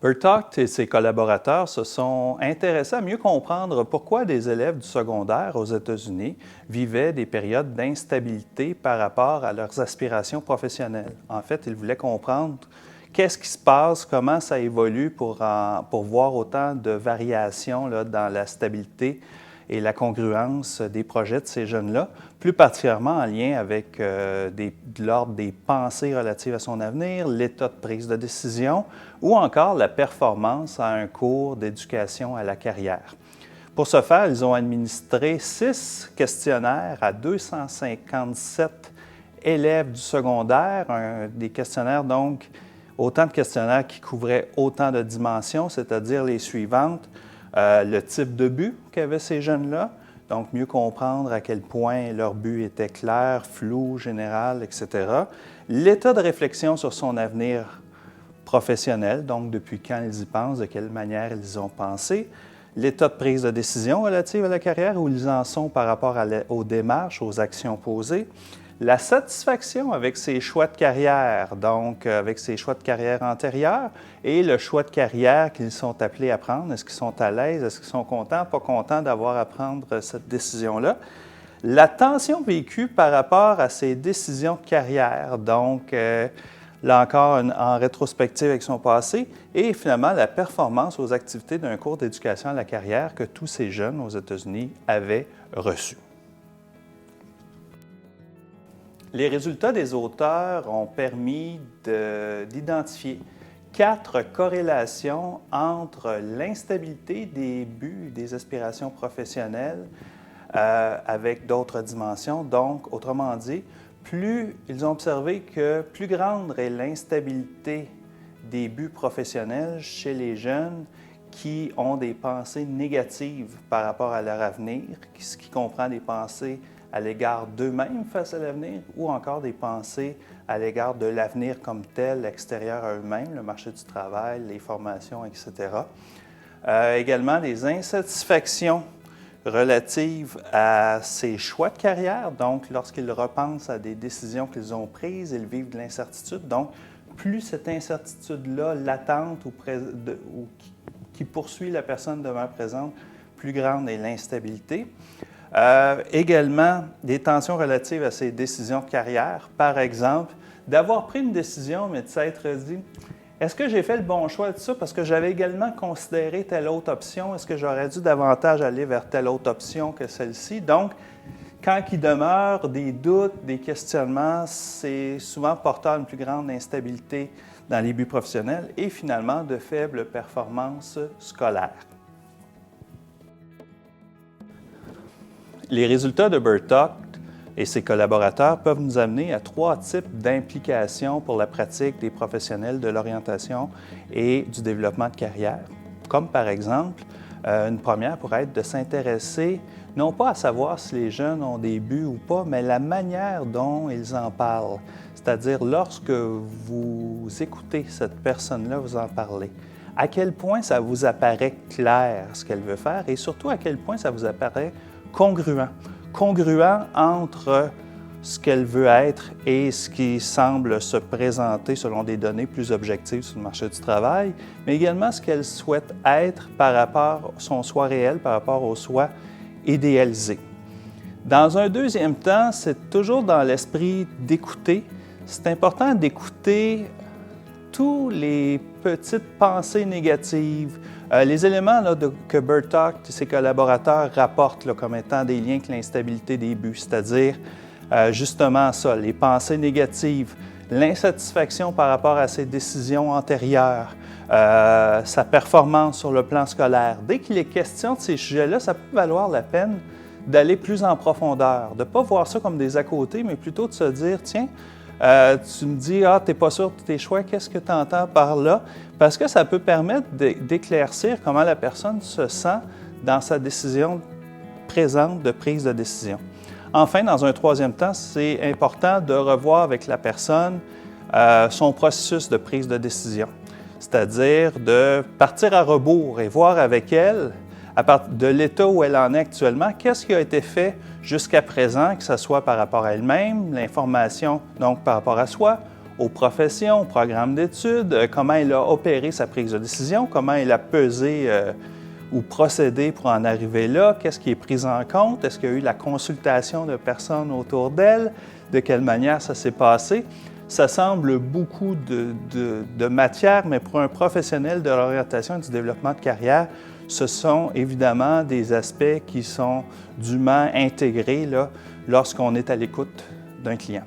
Bertocht et ses collaborateurs se sont intéressés à mieux comprendre pourquoi des élèves du secondaire aux États-Unis vivaient des périodes d'instabilité par rapport à leurs aspirations professionnelles. En fait, ils voulaient comprendre qu'est-ce qui se passe, comment ça évolue pour voir autant de variations là, dans la stabilité et la congruence des projets de ces jeunes-là, plus particulièrement en lien avec de l'ordre des pensées relatives à son avenir, l'état de prise de décision ou encore la performance à un cours d'éducation à la carrière. Pour ce faire, ils ont administré 6 questionnaires à 257 élèves du secondaire, des questionnaires donc, autant de questionnaires qui couvraient autant de dimensions, c'est-à-dire les suivantes. Le type de but qu'avaient ces jeunes-là, donc mieux comprendre à quel point leur but était clair, flou, général, etc. L'état de réflexion sur son avenir professionnel, donc depuis quand ils y pensent, de quelle manière ils y ont pensé. L'état de prise de décision relative à la carrière, où ils en sont par rapport aux démarches, aux actions posées. La satisfaction avec ses choix de carrière, donc avec ses choix de carrière antérieurs et le choix de carrière qu'ils sont appelés à prendre. Est-ce qu'ils sont à l'aise? Est-ce qu'ils sont contents, pas contents d'avoir à prendre cette décision-là? La tension vécue par rapport à ces décisions de carrière, donc là encore en rétrospective avec son passé, et finalement la performance aux activités d'un cours d'éducation à la carrière que tous ces jeunes aux États-Unis avaient reçu. Les résultats des auteurs ont permis d'identifier 4 corrélations entre l'instabilité des buts et des aspirations professionnelles avec d'autres dimensions. Donc, autrement dit, ils ont observé que plus grande est l'instabilité des buts professionnels chez les jeunes qui ont des pensées négatives par rapport à leur avenir, ce qui comprend des pensées à l'égard d'eux-mêmes face à l'avenir ou encore des pensées à l'égard de l'avenir comme tel, extérieur à eux-mêmes, le marché du travail, les formations, etc. Également, des insatisfactions relatives à ces choix de carrière. Donc, lorsqu'ils repensent à des décisions qu'ils ont prises, ils vivent de l'incertitude. Donc, plus cette incertitude-là, latente ou qui poursuit la personne demeure présente, plus grande est l'instabilité. Également, des tensions relatives à ces décisions de carrière. Par exemple, d'avoir pris une décision, mais de s'être dit « Est-ce que j'ai fait le bon choix de ça? Parce que j'avais également considéré telle autre option. Est-ce que j'aurais dû davantage aller vers telle autre option que celle-ci? » Donc, quand il demeure des doutes, des questionnements, c'est souvent porteur d'une plus grande instabilité dans les buts professionnels et finalement de faibles performances scolaires. Les résultats de Bertocht et ses collaborateurs peuvent nous amener à 3 types d'implications pour la pratique des professionnels de l'orientation et du développement de carrière. Comme par exemple, une première pourrait être de s'intéresser non pas à savoir si les jeunes ont des buts ou pas, mais la manière dont ils en parlent. C'est-à-dire lorsque vous écoutez cette personne-là vous en parler, à quel point ça vous apparaît clair ce qu'elle veut faire et surtout à quel point ça vous apparaît congruent entre ce qu'elle veut être et ce qui semble se présenter selon des données plus objectives sur le marché du travail, mais également ce qu'elle souhaite être par rapport à son soi réel, par rapport au soi idéalisé. Dans un deuxième temps, c'est toujours dans l'esprit d'écouter. C'est important d'écouter toutes les petites pensées négatives, les éléments que Bertocht et ses collaborateurs rapportent comme étant des liens avec l'instabilité des buts, c'est-à-dire justement ça, les pensées négatives, l'insatisfaction par rapport à ses décisions antérieures, sa performance sur le plan scolaire. Dès qu'il est question de ces sujets-là, ça peut valoir la peine d'aller plus en profondeur, de ne pas voir ça comme des à-côtés, mais plutôt de se dire, tiens, tu me dis, tu n'es pas sûr de tes choix, qu'est-ce que tu entends par là? Parce que ça peut permettre d'éclaircir comment la personne se sent dans sa décision présente de prise de décision. Enfin, dans un troisième temps, c'est important de revoir avec la personne son processus de prise de décision, c'est-à-dire de partir à rebours et voir avec elle, à partir de l'état où elle en est actuellement, qu'est-ce qui a été fait jusqu'à présent, que ce soit par rapport à elle-même, l'information donc par rapport à soi, aux professions, aux programmes d'études, comment il a opéré sa prise de décision, comment il a pesé ou procédé pour en arriver là, qu'est-ce qui est pris en compte, est-ce qu'il y a eu la consultation de personnes autour d'elle, de quelle manière ça s'est passé. Ça semble beaucoup de matière, mais pour un professionnel de l'orientation et du développement de carrière, ce sont évidemment des aspects qui sont dûment intégrés là, lorsqu'on est à l'écoute d'un client.